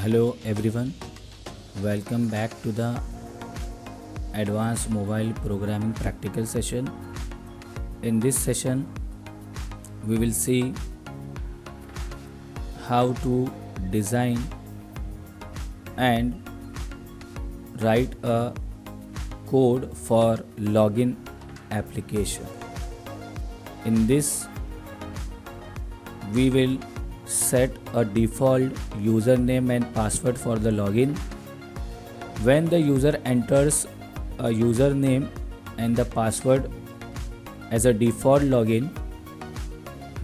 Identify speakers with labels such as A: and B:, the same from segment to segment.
A: Hello everyone, welcome back to the Advanced Mobile Programming Practical session. In this session, we will see how to design and write a code for login application. In this, we will set a default username and password for the login. When the user enters a username and the password as a default login,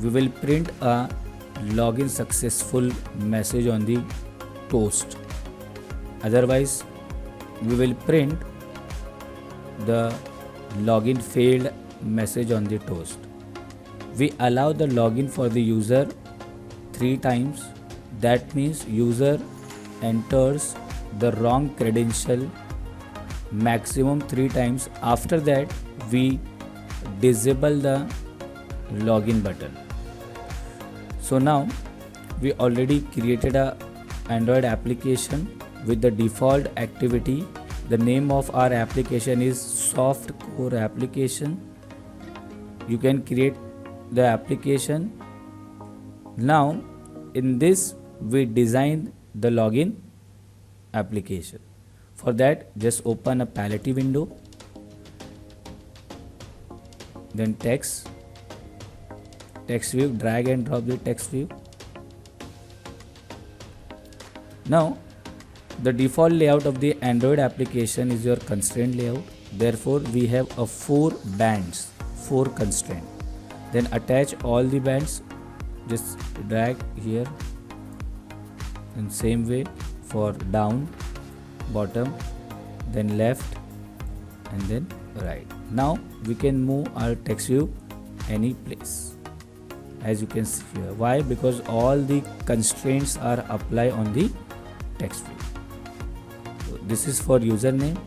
A: we will print a login successful message on the toast. Otherwise, we will print the login failed message on the toast. We allow the login for the user 3 times. That means user enters the wrong credential maximum 3 times. After that, we disable the login button. So now we already created a Android application with the default activity. The name of our application is Soft Core Application. You can create the application. Now in this we design the login application. For that, just open a palette window, then text view, drag and drop the text view. Now the default layout of the Android application is your constraint layout. Therefore we have a 4 bands, 4 constraint. Then attach all the bands, just drag here, and same way for down, bottom, then left, and then right. Now we can move our text view any place, as you can see here. Why? Because all the constraints are applied on the text view. So this is for username.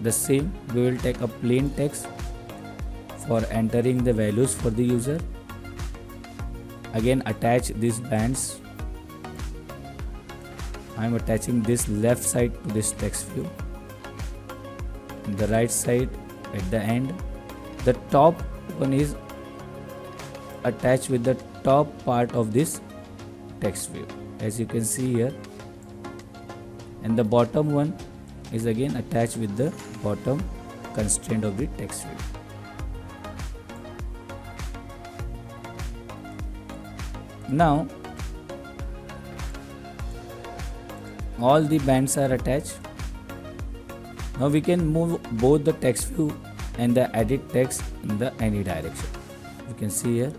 A: The same, we will take a plain text for entering the values for the user. Again, attach these bands. I am attaching this left side to this text view, the right side at the end. The top one is attached with the top part of this text view, as you can see here, and the bottom one is again attached with the bottom constraint of the text view. Now all the bands are attached. Now we can move both the text view and the edit text in the any direction. You can see here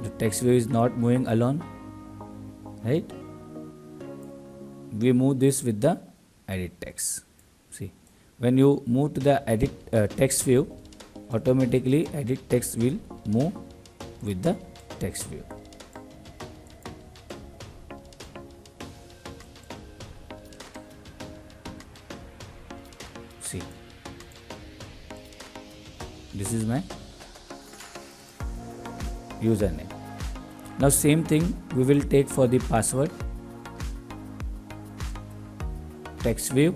A: the text view is not moving alone, right? We move this with the edit text. See, when you move to the edit text view, automatically edit text will move with the text view. See, this is my username. Now same thing we will take for the password. Text view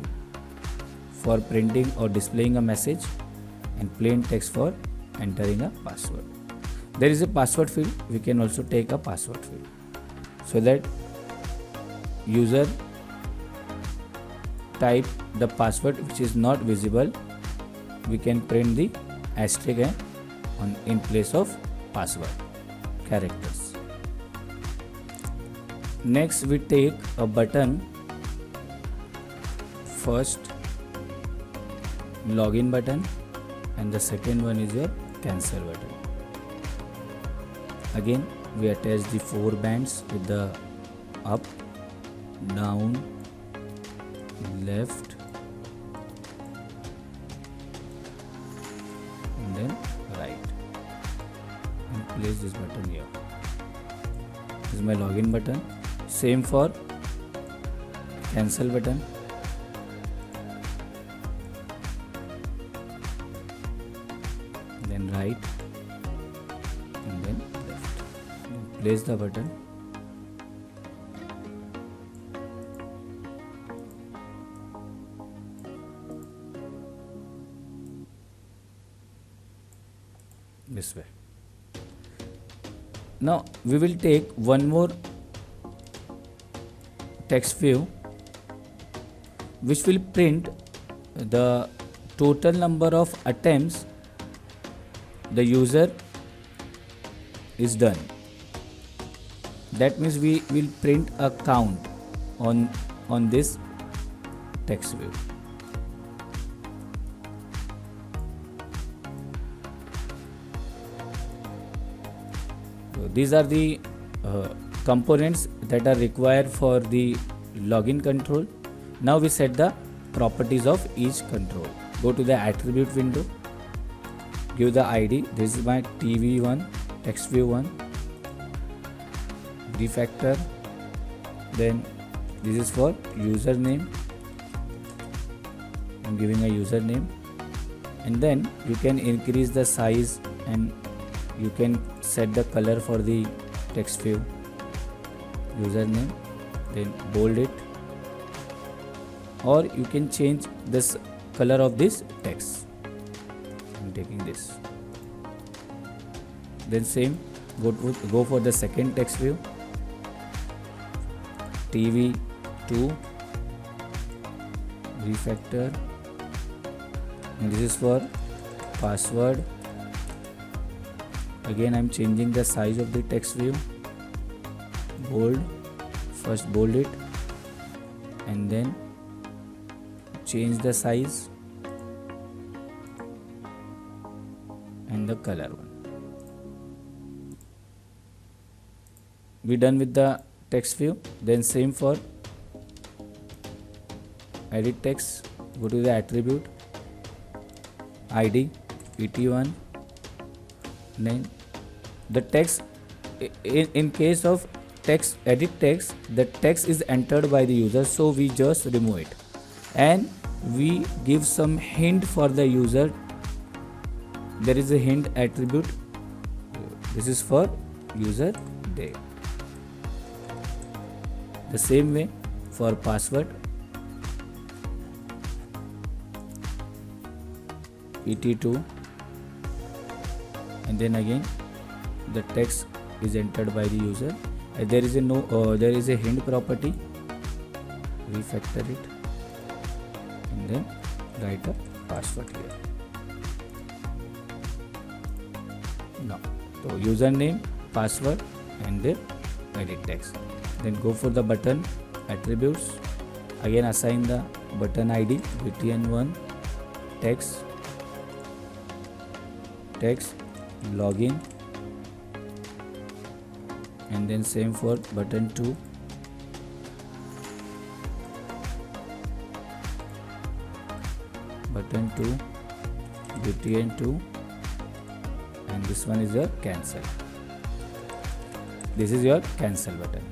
A: for printing or displaying a message, and plain text for entering a password. There is a password field. We can also take a password field, so that user type the password which is not visible, we can print the asterisk in place of password characters. Next we take a button. First login button, and the second one is your cancel button. Again we attach the 4 bands with the up, down, left, and then right, and place this button here. This is my login button. Same for cancel button. Then right, and then left. Place the button. this way. Now we will take one more text view which will print the total number of attempts the user is done. That means we will print a count on this text view. So these are the components that are required for the login control. Now we set the properties of each control. Go to the attribute window, give the ID. This is my TV1, text view 1, refactor. Then this is for username. I'm giving a username, and then you can increase the size and you can set the color for the text view. Username, then bold it, or you can change this color of this text. I'm taking this. Then same, go for the second text view, TV2, refactor, and this is for password. Again I'm changing the size of the text view, bold, first bold it and then change the size and the color one. We done with the text view. Then same for edit text, go to the attribute, ID, PT1, then the text. In case of text, edit text, the text is entered by the user, so we just remove it and we give some hint for the user. There is a hint attribute. This is for user day. The same way for password, PT2, and then again the text is entered by the user. There is a hint property. Refactor it and then write a password here. Now, so username, password, and then edit text. Then go for the button attributes. Again assign the button ID, btn1, text, login, and then same for button 2, btn2, and this one is your cancel. This is your cancel button.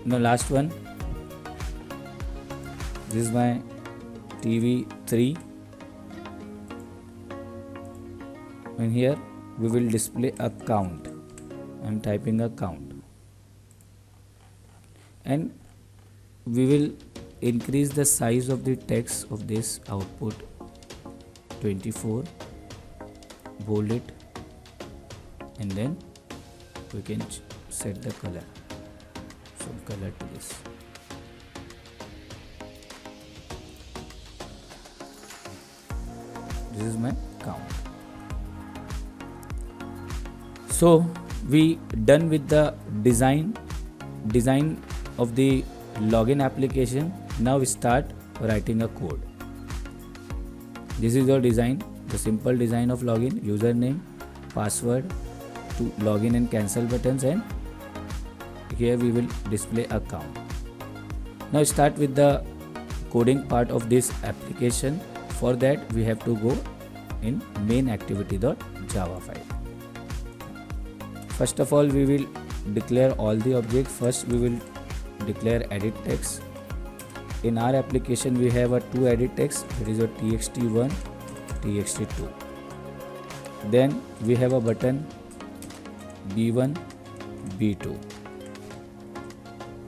A: Now last one, this is my TV3, and here we will display a count. I am typing a count, and we will increase the size of the text of this output 24, bold it, and then we can set the color, some color to this. This is my count. So we done with the design of the login application. Now we start writing a code. This is your design, the simple design of login, username, password, to login and cancel buttons, and here we will display a count. Now start with the coding part of this application. For that we have to go in main activity.java file. First of all, we will declare all the objects. First we will declare edit text. In our application we have a two edit text, that is a txt1, txt2. Then we have a button b1, b2,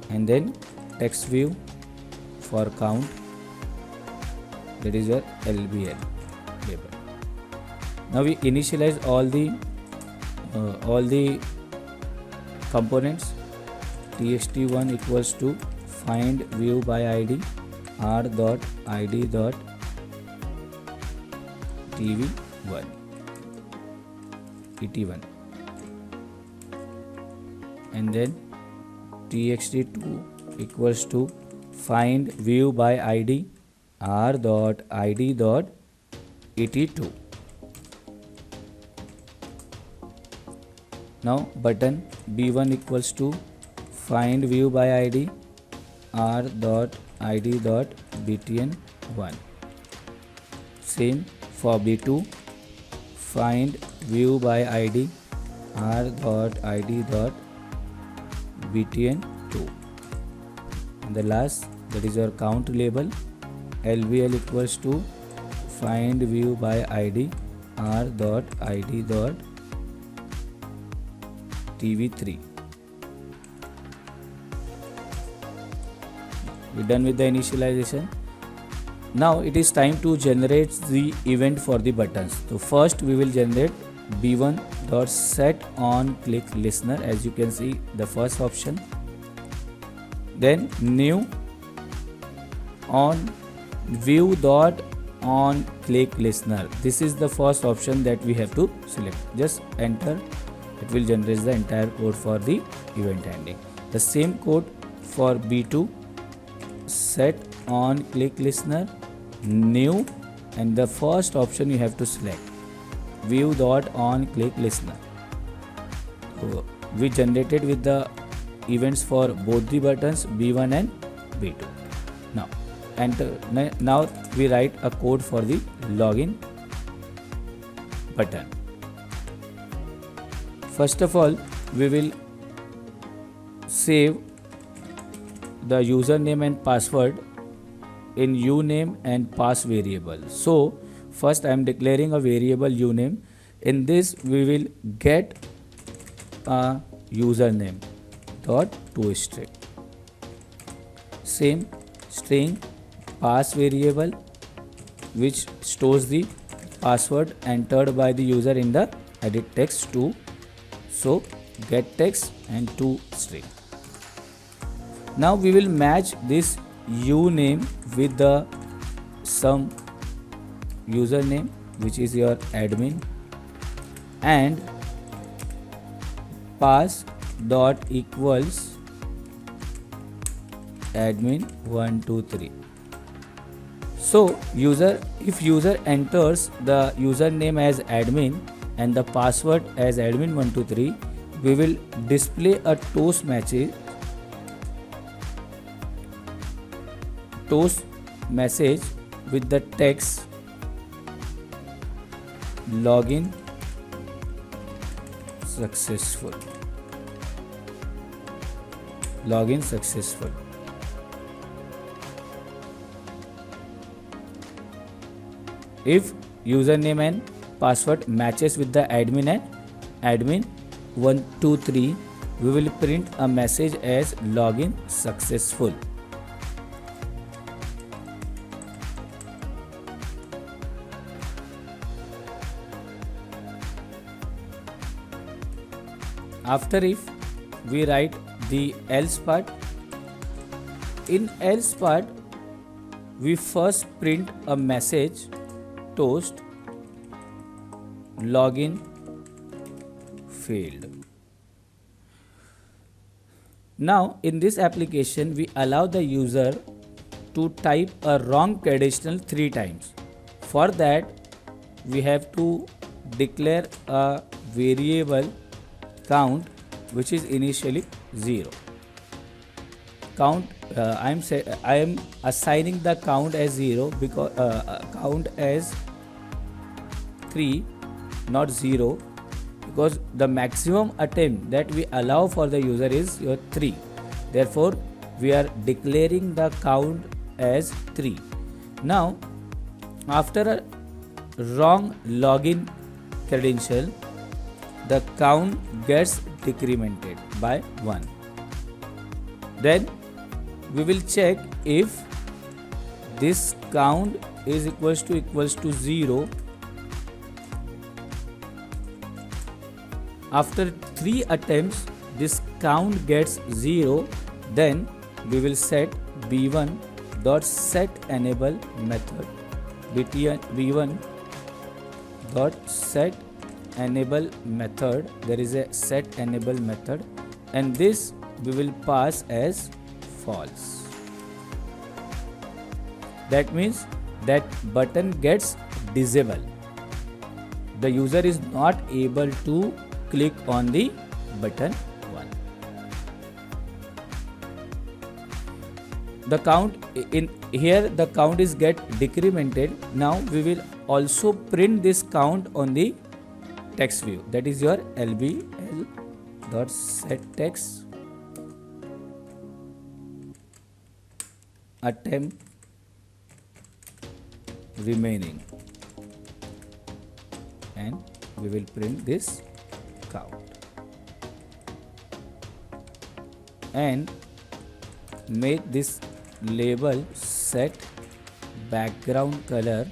A: and then text view for count, that is your LBL label. Now we initialize all the components. txt1 equals to find view by id r dot id dot tv1 et1, and then txt2 equals to find view by id r dot id dot et2. Now button b1 equals to find view by id r dot id dot btn1. Same for b2, find view by id r dot id dot btn2. And the last, that is your count label, lbl equals to find view by id r dot id dot tv3. We're done with the initialization. Now it is time to generate the event for the buttons. So first we will generate b1 dot set on click listener, as you can see the first option. Then new on view dot on click listener. This is the first option that we have to select. Just enter. It will generate the entire code for the event handling. The same code for b2, set on click listener, new, and the first option you have to select view dot on click listener. So we generated with the events for both the buttons b1 and b2. Now enter. Now we write a code for the login button. First of all, we will save the username and password in uname and pass variable. So first I am declaring a variable uname. In this we will get a username dot toString. Same string pass variable which stores the password entered by the user in the edit text to. So get text and toString. Now we will match this uname with the some username which is your admin, and pass dot equals admin123. So if user enters the username as admin and the password as admin123, we will display a toast message with the text login successful. Login successful. If username and password matches with the admin and admin123, we will print a message as login successful. After if we write the else part. In else part, we first print a message toast login failed. Now in this application we allow the user to type a wrong conditional 3 times. For that we have to declare a variable count which is initially 0. Count I am assigning the count as 0 because count as 3 not 0, because the maximum attempt that we allow for the user is your 3. Therefore we are declaring the count as 3. Now after a wrong login credential, the count gets decremented by 1. Then we will check if this count is equals to 0, After 3 attempts this count gets 0, then we will set b1 dot set enable method. b1 dot set enable method, there is a set enable method, and this we will pass as false. That means that button gets disabled. The user is not able to click on the button 1. The count in here, the count is get decremented. Now we will also print this count on the text view, that is your lbl dot set text attempt remaining, and we will print this count and make this label set background color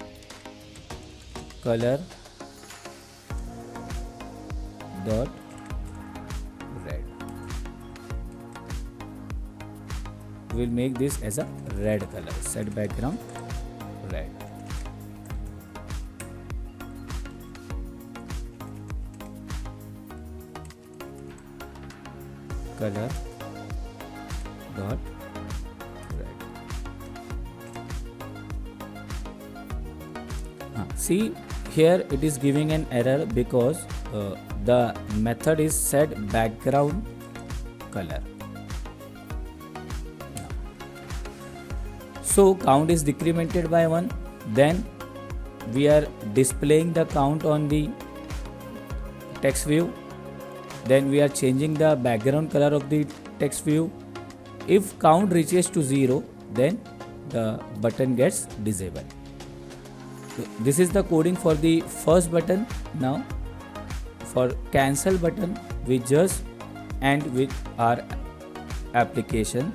A: dot red. We will make this as a red color, set background red. Color dot red. See here it is giving an error because the method is set background color. So count is decremented by 1. Then we are displaying the count on the text view. Then we are changing the background color of the text view. If count reaches to 0, then the button gets disabled. So this is the coding for the first button. Now for cancel button, we just end with our application.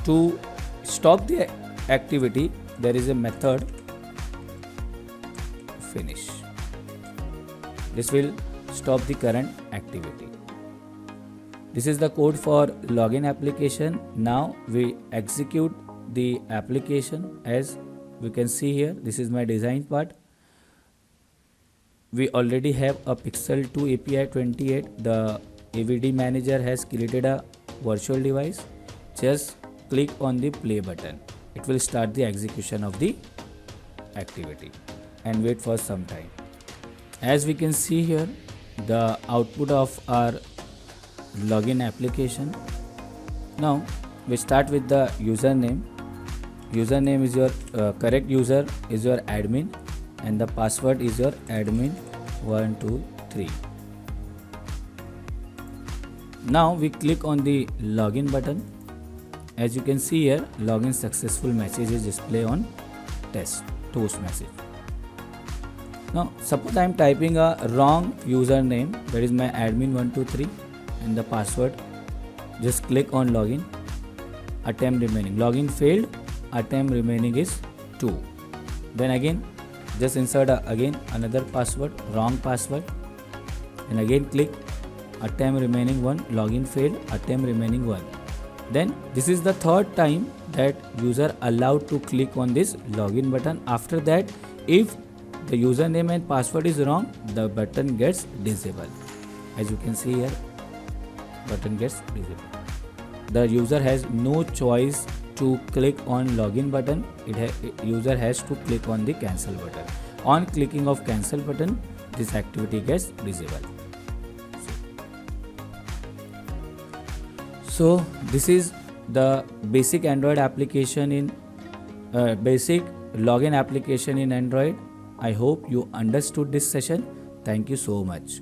A: To stop the activity, there is a method finish. This will stop the current activity. This is the code for login application. Now we execute the application. As we can see here, this is my design part. We already have a Pixel 2 API 28. The AVD manager has created a virtual device. Just click on the play button. It will start the execution of the activity and wait for some time. As we can see here, the output of our login application. Now we start with the username. Username is your correct user is your admin, and the password is your admin123. Now we click on the login button. As you can see here, login successful message is display on toast message. Now suppose I am typing a wrong username, that is my admin123, and the password. Just click on login. Attempt remaining. Login failed. Attempt remaining is 2. Then again just insert again another password, wrong password, and again click. Attempt remaining 1. Login failed. Attempt remaining 1. Then this is the third time that user allowed to click on this login button. After that, if the username and password is wrong, the button gets disabled. As you can see here, button gets disabled. The user has no choice to click on login button. User has to click on the cancel button. On clicking of cancel button, this activity gets disabled. So this is the basic Android application in basic login application in Android. I hope you understood this session. Thank you so much.